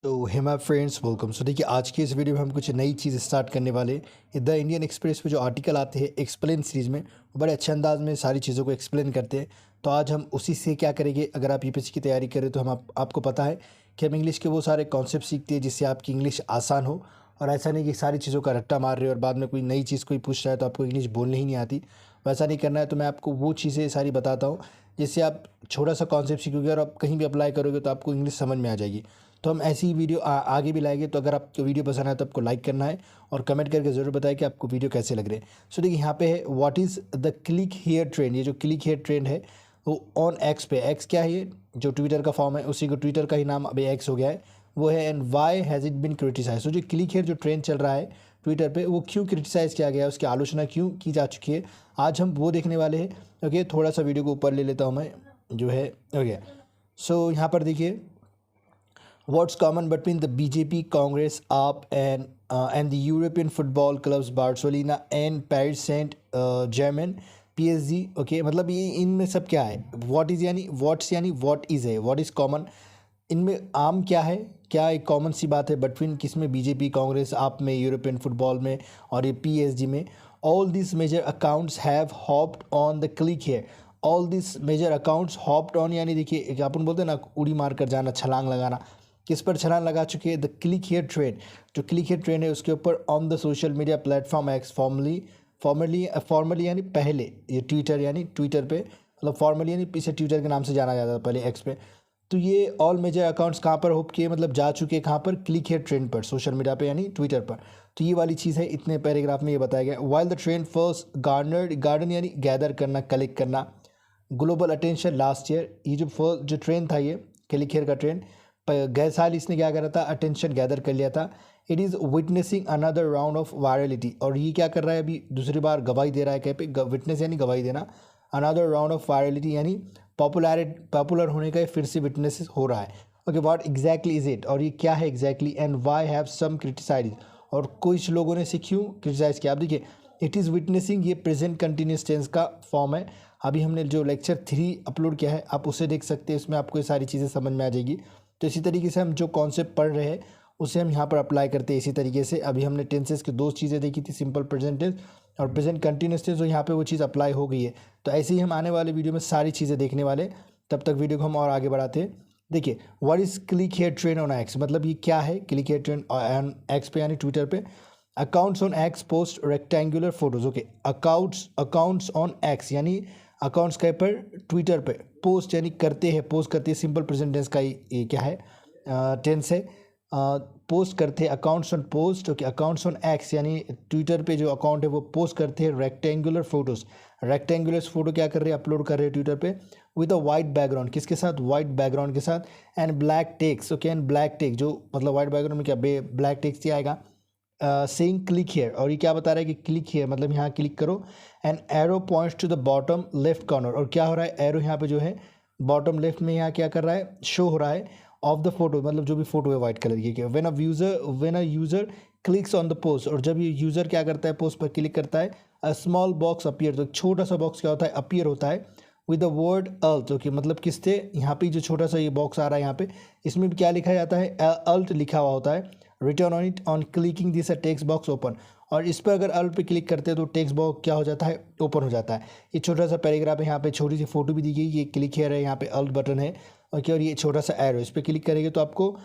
तो hey my friends welcome. सो देखिए, आज की इस वीडियो में हम कुछ नई चीज़ स्टार्ट करने वाले हैं। द इंडियन एक्सप्रेस पे जो आर्टिकल आते हैं एक्सप्लेन सीरीज में, वो बड़े अच्छे अंदाज में सारी चीज़ों को एक्सप्लेन करते हैं। तो आज हम उसी से क्या करेंगे, अगर आप यूपीएससी की तैयारी करें तो आपको पता है कि हम इंग्लिश के वो सारे कॉन्सेप्ट सीखते हैं जिससे आपकी इंग्लिश आसान हो। और ऐसा नहीं कि सारी चीज़ों का रट्टा मार रहे हो और बाद में कोई नई चीज़ कोई पूछ रहा है तो आपको इंग्लिश बोलनी ही नहीं आती। वैसा नहीं करना है। तो मैं आपको वो चीज़ें सारी बताता हूँ जिससे आप छोटा सा कॉन्सेप्ट सीखोगे और आप कहीं भी अप्लाई करोगे तो आपको इंग्लिश समझ में आ जाएगी। तो हम ऐसी ही वीडियो आगे भी लाएंगे। तो अगर आपको वीडियो पसंद आए तो आपको लाइक करना है और कमेंट करके ज़रूर बताएं कि आपको वीडियो कैसे लग रहे हैं। सो देखिए, यहाँ पे है what is the click hair trend. ये जो क्लिक हेयर ट्रेंड है वो ऑन एक्स पे, एक्स क्या है, ये जो ट्विटर का फॉर्म है उसी को ट्विटर का ही नाम अभी एक्स हो गया है वो है। And why has it been criticise. तो जो क्लिक हेयर जो ट्रेंड चल रहा है ट्विटर पे, वो क्यों क्रिटिसाइज़ किया गया है, उसकी आलोचना क्यों की जा चुकी है, आज हम वो देखने वाले हैं। ओके, थोड़ा सा वीडियो को ऊपर ले लेता हूँ मैं जो है। ओके, सो यहाँ पर देखिए, what's common between the BJP, Congress, AAP, and the European football clubs Barcelona and Paris Saint-Germain, PSG। Okay, मतलब ये इनमें सब क्या है, व्हाट इज़ यानी व्हाट्स यानी व्हाट इज़ है, व्हाट इज़ कॉमन, इनमें आम क्या है, क्या एक कॉमन सी बात है बिटवीन किसमें, बीजेपी, कांग्रेस, आप में, यूरोपियन फुटबॉल में और ये पीएसजी में। All this major accounts have hopped on the click here. All this major accounts hopped on यानी देखिए, एक अपन बोलते हैं ना उड़ी मार कर जाना, छलांग लगाना, किस पर छलांग लगा चुके हैं, द क्लिक हेयर ट्रेंड। जो क्लिक हेयर ट्रेंड है उसके ऊपर on the social media platform x, formally यानी पहले, ये ट्विटर यानी ट्विटर पे, मतलब फॉर्मली यानी इसे ट्विटर के नाम से जाना जाता था पहले, एक्स पे। तो ये ऑल मेजर अकाउंट्स कहाँ पर होप किए, मतलब जा चुके कहाँ पर, क्लिक हेयर ट्रेंड पर, सोशल मीडिया पे यानी ट्विटर पर। तो ये वाली चीज़ है, इतने पैराग्राफ में ये बताया गया। While the trend first garden यानी गैदर करना, कलेक्ट करना, ग्लोबल अटेंशन लास्ट ईयर। ये जो फर्स्ट जो ट्रेंड था, ये क्लिक हेयर का ट्रेंड, गए साल इसने क्या करा था, अटेंशन गैदर कर लिया था। It is witnessing another round of virality. और ये क्या कर रहा है, अभी दूसरी बार गवाही दे रहा है कहीं पे, विटनेस यानी गवाही देना, अनदर राउंड ऑफ वायरलिटी यानी पॉपुलर होने का फिर से विटनेस हो रहा है। Okay, what exactly is it, और ये क्या है exactly, and why have some criticise, और कुछ लोगों ने इसे क्यों क्रिटिसाइज किया। आप देखिए, इट इज़ विटनेसिंग, ये प्रेजेंट कंटिन्यूस टेंस का फॉर्म है। अभी हमने जो लेक्चर 3 अपलोड किया है आप उसे देख सकते हैं, इसमें आपको ये सारी चीज़ें समझ में आ जाएगी। तो इसी तरीके से हम जो कॉन्सेप्ट पढ़ रहे हैं उसे हम यहाँ पर अप्लाई करते हैं इसी तरीके से। अभी हमने टेंसेस की 2 चीज़ें देखी थी, सिंपल प्रेजेंट टेंस और प्रेजेंट कंटिन्यूस टेंस, तो यहाँ पे वो चीज़ अप्लाई हो गई है। तो ऐसे ही हम आने वाले वीडियो में सारी चीज़ें देखने वाले। तब तक वीडियो को हम और आगे बढ़ाते हैं। देखिए, what is click here trend on x, मतलब ये क्या है click here trend on x पे यानी ट्विटर पे। Accounts on x post rectangular photos. Okay, accounts on x यानी अकाउंट्स के पर ट्विटर पे, पोस्ट यानी करते हैं, पोस्ट करते हैं, सिंपल प्रेजेंट टेंस का ये क्या है, टेंस है। पोस्ट करते हैं, accounts on post. Okay, accounts on x यानी ट्विटर पे जो अकाउंट है वो पोस्ट करते हैं रेक्टेंगुलर फोटोज़। रेक्टेंगुलर फोटो क्या कर रहे हैं, अपलोड कर रहे हैं ट्विटर पे, विद अ वाइट बैकग्राउंड, किसके साथ, वाइट बैकग्राउंड के साथ, and black text. Okay, and black text, जो मतलब वाइट बैकग्राउंड में क्या ब्लैक टेक्स्ट ही आएगा, सेइंग क्लिक हेयर। और ये क्या बता रहा है कि क्लिक हेयर मतलब यहाँ क्लिक करो, and arrow points to the bottom left corner. और क्या हो रहा है, एरो यहाँ पे जो है बॉटम लेफ्ट में यहाँ क्या कर रहा है, शो हो रहा है, ऑफ द फोटो, मतलब जो भी फोटो है वाइट कलर की। When a user clicks on the post, और जब ये यूज़र क्या करता है, पोस्ट पर क्लिक करता है, अ स्मॉल बॉक्स अपीयर, तो छोटा सा बॉक्स क्या होता है, अपीयर होता है, with the word alt. Okay, मतलब किससे, यहाँ पे जो छोटा सा ये बॉक्स आ रहा है यहाँ पे, इसमें भी क्या लिखा जाता है, अल्ट लिखा हुआ होता है। Return on it on clicking this a text box open. और इस पर अगर अल्ट पे क्लिक करते हैं तो टेक्स्ट बॉक्स क्या हो जाता है, ओपन हो जाता है। ये छोटा सा पैराग्राफ है, यहाँ पे छोटी सी फोटो भी दी गई, ये क्लिक हेयर है, यहाँ पे अल्ट बटन है। ओके, और ये छोटा सा एरो, इस पर क्लिक करेंगे तो आपको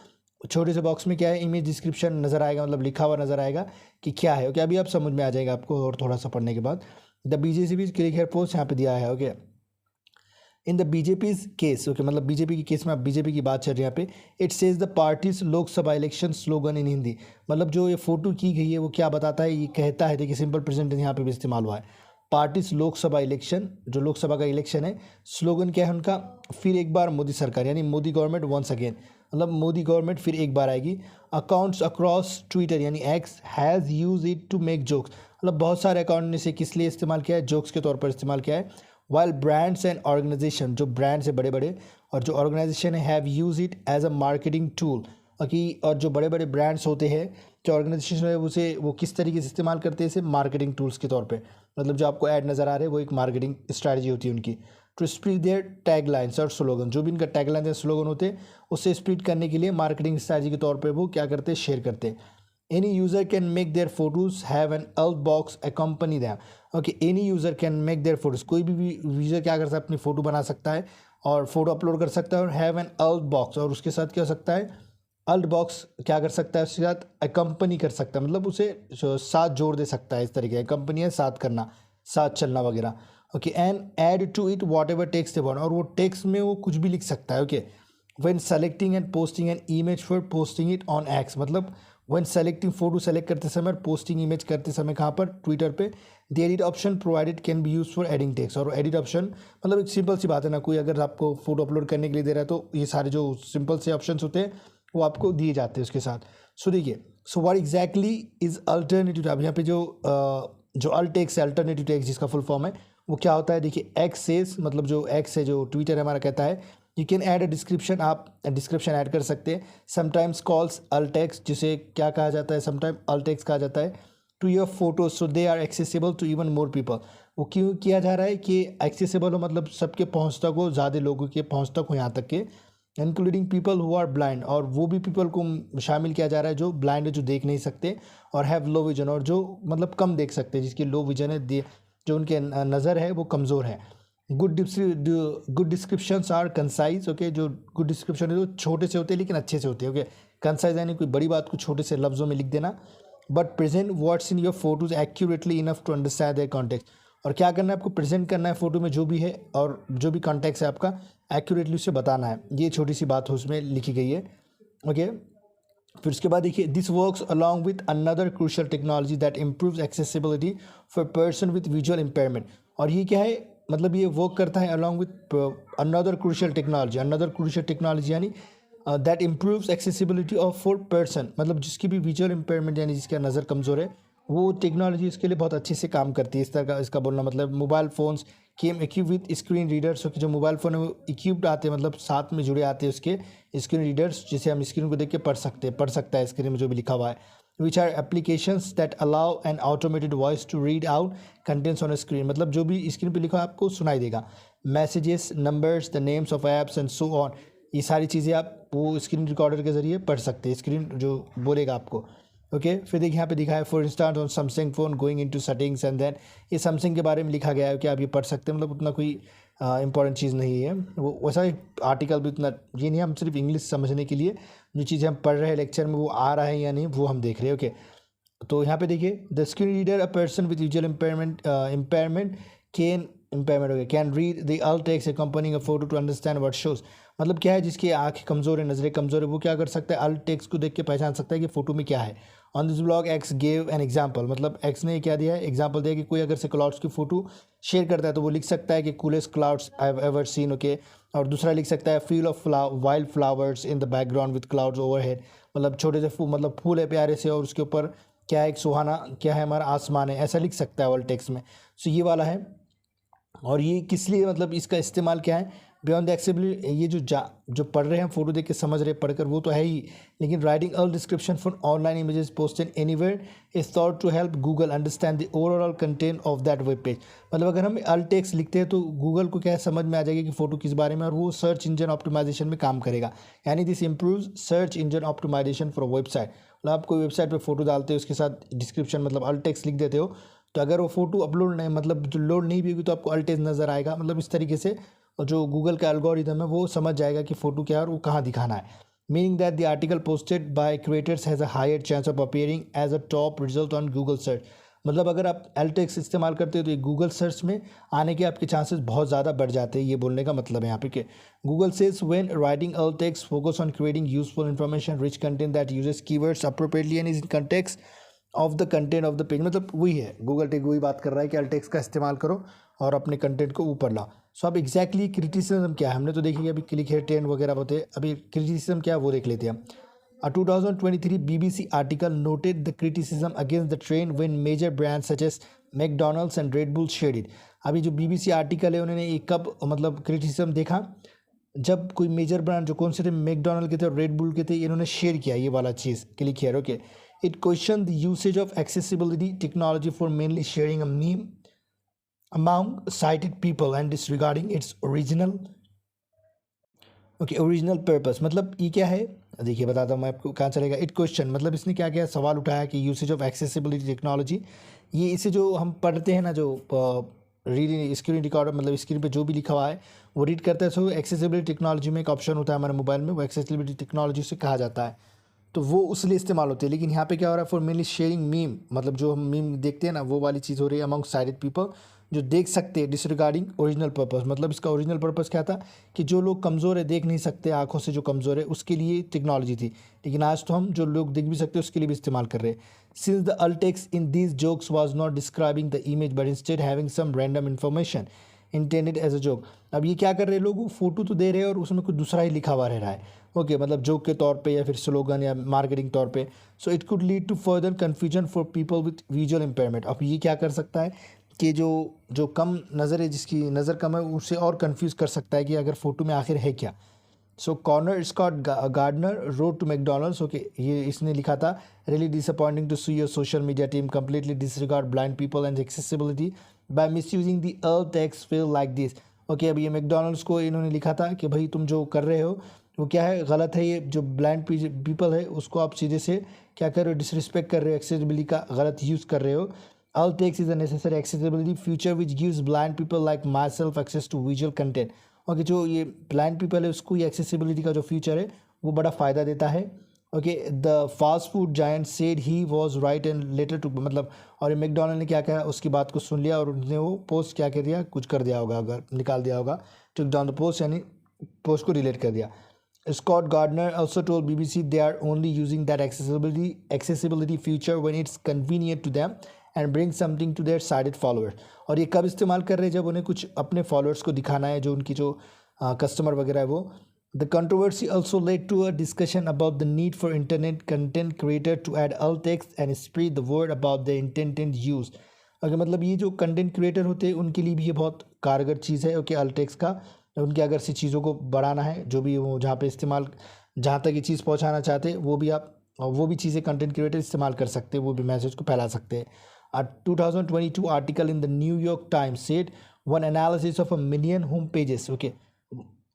छोटे से बॉक्स में क्या है, इमेज डिस्क्रिप्शन नज़र आएगा, मतलब लिखा हुआ नज़र आएगा कि क्या है। ओके, अभी आप समझ में आ जाएगा आपको और थोड़ा सा पढ़ने के बाद। The BJP click here post यहाँ पे दिया है। Okay, in the BJP case, okay, मतलब बीजेपी के केस में आप बीजेपी की बात चल रही है यहाँ पे। It says the parties Lok Sabha election slogan in Hindi, मतलब जो ये फोटो की गई है वो क्या बताता है, ये कहता है, देखिए सिंपल प्रेजेंट यहाँ पे भी इस्तेमाल हुआ है, पार्टीज लोकसभा इलेक्शन, जो लोकसभा का इलेक्शन है, स्लोगन क्या है उनका, फिर एक बार मोदी सरकार यानी मोदी गवर्नमेंट वंस अगेन, मतलब मोदी गवर्नमेंट फिर एक बार आएगी। अकाउंट्स अक्रॉस ट्विटर यानी X has use it to make jokes, मतलब बहुत सारे अकाउंट ने इसे किस लिए इस्तेमाल किया है, जोक्स के तौर पर इस्तेमाल किया है। वाइल ब्रांड्स एंड ऑर्गेनाइजेशन, जो ब्रांड्स है बड़े बड़े और जो ऑर्गेनाइजेशन है, have use it as a marketing tool, और जो बड़े बड़े ब्रांड्स होते हैं, जो ऑर्गेनाइजेशन है, उसे वो किस तरीके से इस्तेमाल करते हैं इसे मार्केटिंग टूल्स के तौर पे। मतलब जो आपको ऐड नज़र आ रहे हैं वो एक मार्केटिंग स्ट्रैटेजी होती है उनकी। टू स्प्रेड देयर टैगलाइंस और स्लोगन, जो भी इनका टैगलाइन या स्लोगन होते हैं उससे स्प्रेड करने के लिए मार्केटिंग स्ट्रैटेजी के तौर पे वो क्या करते हैं, शेयर करते हैं। Any user can make their photos have an alt box accompany them. Okay, any user can make their photos, कोई भी यूज़र क्या कर सकता है, अपनी फ़ोटो बना सकता है और फोटो अपलोड कर सकता है, और हैव एन अल्ट बॉक्स, और उसके साथ क्या हो सकता है, अल्ट बॉक्स क्या कर सकता है, उसके साथ अकम्पनी कर सकता है, मतलब उसे साथ जोड़ दे सकता है। इस तरीके कंपनी है साथ करना, साथ चलना वगैरह। Okay, and add to it whatever text they want, और वो टेक्स्ट में वो कुछ भी लिख सकता है। Okay, when selecting and posting an image for posting it on x, मतलब व्हेन सेलेक्टिंग फोटो सेलेक्ट करते समय और पोस्टिंग इमेज करते समय कहाँ पर, ट्विटर पे, the edit option provided can be use for adding text. और एडिट ऑप्शन मतलब एक सिंपल सी बात है ना, कोई अगर आपको फोटो अपलोड करने के लिए दे रहा है तो ये सारे जो सिंपल से ऑप्शंस होते हैं वो आपको दिए जाते हैं उसके साथ। सो देखिए, so what exactly is alternative. अब यहाँ पे जो अल्ट टेक्स्ट है, अल्टरनेटिव टेक्स्ट जिसका फुल फॉर्म है, वो क्या होता है, देखिए एक्स सेज, मतलब जो एक्स है, जो ट्विटर हमारा कहता है, you can add a description, आप डिस्क्रिप्शन ऐड कर सकते हैं। समटाइम्स कॉल्स अल्ट टेक्स्ट, जिसे क्या कहा जाता है, समटाइम अल्ट टेक्स्ट कहा जाता है, to your photos so they are accessible to even more people. वो क्यों किया जा रहा है कि एक्सेसिबल हो, मतलब सबके पहुँच तक हो, ज़्यादा लोगों के पहुँच तक हो, यहाँ तक के including people who are blind, और वो भी पीपल को शामिल किया जा रहा है जो ब्लाइंड है, जो देख नहीं सकते, और हैव लो विजन, और जो मतलब कम देख सकते हैं, जिसकी लो विजन है, जो उनके नज़र है वो कमज़ोर है। Good descriptions are concise. Okay, जो गुड डिस्क्रिप्शन है वो छोटे से होते हैं लेकिन अच्छे से होते हैं। ओके, कंसाइज यानी कोई बड़ी बात को छोटे से लफ्ज़ों में लिख देना। But present words in your photos accurately enough to understand their context, और क्या करना है आपको, प्रेजेंट करना है फोटो में जो भी है और जो भी कॉन्टेक्स्ट है आपका, एक्यूरेटली उसे बताना है। ये छोटी सी बात उसमें लिखी गई है। ओके, फिर उसके बाद देखिए, this works along with another crucial technology that improves accessibility for person with visual impairment. और ये क्या है, मतलब ये वर्क करता है along with another crucial technology यानी that improves accessibility of for person, मतलब जिसकी भी विजुअल इम्पेयरमेंट यानी जिसका नज़र कमज़ोर है, वो टेक्नोलॉजी इसके लिए बहुत अच्छे से काम करती है। इस तरह का इसका बोलना मतलब, mobile phones came equip with screen readers. कि जो मोबाइल फ़ोन है वो इक्विप्ड आते हैं, मतलब साथ में जुड़े आते हैं उसके स्क्रीन रीडर्स, जिसे हम स्क्रीन को देख के पढ़ सकता है स्क्रीन में जो भी लिखा हुआ है। Which are applications that allow an automated voice to read out contents on screen, मतलब जो भी स्क्रीन पे लिखा है आपको सुनाई देगा। Messages, numbers, the names of apps and so on, ये सारी चीज़ें आप वो स्क्रीन रिकॉर्डर के ज़रिए पढ़ सकते हैं, स्क्रीन जो बोलेगा आपको। ओके, फिर देखिए यहाँ पे दिखा है, for instance on Samsung phone going into settings and then, ये सैमसंग के बारे में लिखा गया है कि आप ये पढ़ सकते हैं, मतलब उतना कोई इंपॉर्टेंट चीज़ नहीं है वो, वैसा आर्टिकल भी उतना ये नहीं, हम सिर्फ इंग्लिश समझने के लिए जो चीज़ें हम पढ़ रहे हैं लेक्चर में वो आ रहा है या नहीं वो हम देख रहे हैं। ओके, तो यहाँ पे देखिए, the screen reader a person with visual impairment can read the alt text accompanying a photo to understand what shows, मतलब क्या है, जिसकी आँखें कमज़ोर है, नज़रें कमज़ोर है, वो क्या कर सकता है, अल्ट टेक्स्ट को देख के पहचान सकता है कि फ़ोटो में क्या है। On this blog x gave an example, मतलब एक्स ने क्या दिया है, एग्जाम्पल दिया कि कोई अगर से क्लाउड्स की फ़ोटो शेयर करता है तो वो लिख सकता है कि coolest clouds I have ever seen. Okay, और दूसरा लिख सकता है feel of wild flowers in the background with clouds overhead, मतलब छोटे से मतलब फूल है प्यारे से और उसके ऊपर क्या है, एक सुहाना क्या है, हमारा आसमान है, ऐसा लिख सकता है ऑल टेक्स्ट में। सो ये वाला है, और ये किस लिए, मतलब इसका इस्तेमाल क्या है, बियॉन्ड द एक्सेसिबिलिटी, ये जो पढ़ रहे हैं फोटो देख के समझ रहे पढ़कर वो तो है ही, लेकिन writing alt description for online images posted anywhere is thought to help Google understand the overall content of that web page, मतलब अगर हम अल टेक्स्ट लिखते हैं तो गूगल को क्या है, समझ में आ जाएगा कि फ़ोटो किस बारे में, और वो सर्च इंजन ऑप्टिमाइजेशन में काम करेगा। यानी this improves search engine optimization for website, मतलब आप कोई वेबसाइट पर फोटो डालते हो उसके साथ डिस्क्रिप्शन मतलब अल टेक्स्ट लिख देते हो, तो अगर वो फोटो अपलोड नहीं, मतलब जो लोड नहीं भी होगी तो आपको अल टेक्स्ट नज़र आएगा, मतलब इस तरीके से जो गूगल का एल्गोरिदम है वो समझ जाएगा कि फ़ोटो क्या है और वो कहाँ दिखाना है। Meaning that the article posted by creators has a higher chance of appearing as a top result on Google search, मतलब अगर आप एल टेक्स्ट इस्तेमाल करते हो तो ये गूगल सर्च में आने के आपके चांसेस बहुत ज़्यादा बढ़ जाते हैं। ये बोलने का मतलब है यहाँ पे कि Google says when writing L text focus on creating useful information rich content that uses keywords appropriately and is in context of the content of the page, मतलब वही है, गूगल टेक वही बात कर रहा है कि एल टेक्स्ट का इस्तेमाल करो और अपने कंटेंट को ऊपर लाओ। सो अब एग्जैक्टली क्रिटिसिज्म क्या है, हमने तो देखी अभी क्लिक है ट्रेंड वगैरह होते हैं, अभी क्रिटिसिज्म क्या है वो देख लेते हैं हम। A 2023 BBC article noted the criticism against the trend when major brands such as McDonald's and Red Bull shared it। अभी जो BBC आर्टिकल है उन्होंने ये कब मतलब क्रिटिसिज्म देखा, जब कोई मेजर ब्रांड जो कौन से थे, मैकडोनल्ड के थे और रेड बुल के थे, इन्होंने शेयर किया ये वाला चीज़, click here, okay. It question the usage of accessibility technology for mainly sharing a meme among cited people and disregarding its original original purpose. मतलब ये क्या है, देखिए बताता हूँ मैं आपको कहाँ चलेगा। इट क्वेश्चन मतलब इसने क्या क्या सवाल उठाया कि यूसेज ऑफ एक्सेसिबिलिटी टेक्नोलॉजी, ये इसे जो हम पढ़ते हैं ना, जो रीडिंग स्क्रीन रिकॉर्डर मतलब स्क्रीन पे जो भी लिखा हुआ है वो रीड करते हैं। सो एक्सेसिबिलिटी टेक्नोलॉजी में एक ऑप्शन होता है हमारे मोबाइल में, वो एक्सेसिबिलिटी टेक्नोलॉजी से कहा जाता है, तो वो उसलिए इस्तेमाल होती है। लेकिन यहाँ पे क्या हो रहा है, फॉर मेनली शेयरिंग मीम, मतलब जो हम मीम देखते हैं ना वो वाली चीज़ हो रही है अमंग साइडेड पीपल जो देख सकते हैं, डिसरिगार्डिंग ओरिजिनल पर्पस। मतलब इसका ओरिजिनल पर्पस क्या था कि जो लोग कमज़ोर है, देख नहीं सकते आंखों से, जो कमज़ोर है उसके लिए टेक्नोलॉजी थी। लेकिन आज तो हम जो लोग देख भी सकते हैं उसके लिए भी इस्तेमाल कर रहे हैं। Since the alt text in these jokes was not describing the image but instead having some random information intended as a joke. अब ये क्या कर रहे हैं लोग, फोटो तो दे रहे हैं और उसमें कुछ दूसरा ही लिखा हुआ रह रहा है, ओके मतलब जोक के तौर पे या फिर स्लोगन या मार्केटिंग तौर पे। So it could lead to further confusion for people with visual impairment. अब ये क्या कर सकता है कि जो जो कम नज़र है, जिसकी नज़र कम है, उससे और कंफ्यूज कर सकता है कि अगर फ़ोटो में आखिर है क्या। So Connor Scott Gardner wrote to McDonald's, okay ये इसने लिखा था, really disappointing to see your social media team completely disregard blind people and accessibility by misusing the alt text feel like this. Okay अब ये McDonald's को इन्होंने लिखा था कि भाई तुम जो कर रहे हो वो क्या है, गलत है। ये जो ब्लाइंड पीपल है उसको आप सीधे से क्या कर रहे हो, डिसरिस्पेक्ट कर रहे हो, एक्सेसिबिलिटी का गलत यूज़ कर रहे हो। All text is a necessary accessibility feature which gives blind people like myself access to visual content। Okay जो ये ब्लाइंड पीपल है उसको ये एक्सेसिबिलिटी का जो फीचर है वो बड़ा फ़ायदा देता है। Okay the fast food giant said he was right and later too, मतलब और मैकडोनल्ड ने क्या कहा, उसकी बात को सुन लिया और उन्होंने वो पोस्ट क्या कर दिया, कुछ कर दिया होगा, अगर निकाल दिया होगा, टुक डाउन द पोस्ट, यानी पोस्ट को डिलीट कर दिया। Scott Gardner also told BBC they are only using that accessibility feature when it's convenient to them and bring something to their sided followers। और ये कब इस्तेमाल कर रहे हैं, जब उन्हें कुछ अपने फॉलोअर्स को दिखाना है, जो उनकी जो कस्टमर वगैरह है वो। The controversy also led to a discussion about the need for internet content creator to add alt text and spread the word about the intended use। अगर मतलब ये जो कंटेंट क्रिएटर होते हैं उनके लिए भी ये बहुत कारगर चीज़ है, ओके alt text का। उनके अगर से चीज़ों को बढ़ाना है, जो भी वो जहाँ पे इस्तेमाल, जहाँ तक ये चीज़ पहुँचाना चाहते हैं वो भी आप, वो भी चीज़ें कंटेंट क्रिएटर इस्तेमाल कर सकते हैं, वो भी मैसेज को फैला सकते हैं। A 2022 article in the New York Times said one analysis of 1 million home pages। Okay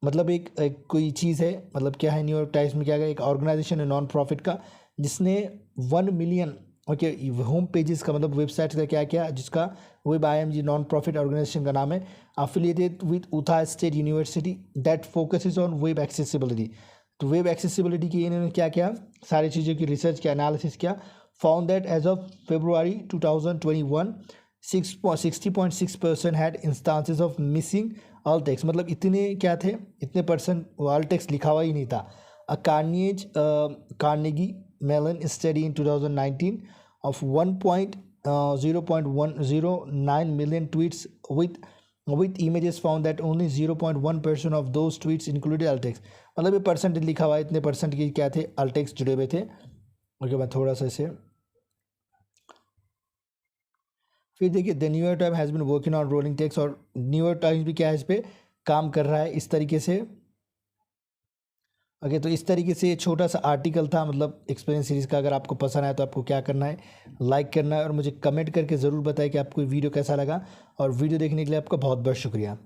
मतलब एक कोई चीज़ है, मतलब क्या है, न्यूयॉर्क टाइम्स में क्या है, एक ऑर्गेनाइजेशन है नॉन प्रॉफिट का जिसने 1 मिलियन ओके होम पेजेस का मतलब वेबसाइट का क्या क्या, जिसका web IMG non profit organisation का नाम है, affiliated with Utah State University that focuses on web accessibility. तो वेब एक्सेसिबिलिटी की इन्होंने क्या क्या सारी चीज़ों की रिसर्च किया, एनालिसिस किया। Found that as of February 2021 60.6% had instances of missing alt text। मतलब इतने क्या थे, इतने परसेंट alt text लिखा हुआ ही नहीं था। अ Carnegie Mellon study in 2019 of 0.109 million tweets with images found that only 0.1% of those tweets included alt text। मतलब ये परसेंटेज लिखा हुआ है, इतने परसेंट के क्या थे, alt text जुड़े हुए थे। ओके मैं थोड़ा सा इसे फिर देखिए, the New York Times has been working on rolling text, और न्यूयॉर्क टाइम्स भी क्या है, इस पर काम कर रहा है इस तरीके से। ओके तो इस तरीके से ये छोटा सा आर्टिकल था, मतलब एक्सपीरियंस सीरीज़ का। अगर आपको पसंद आया तो आपको क्या करना है, लाइक करना है और मुझे कमेंट करके ज़रूर बताएं कि आपको वीडियो कैसा लगा। और वीडियो देखने के लिए आपका बहुत बहुत शुक्रिया।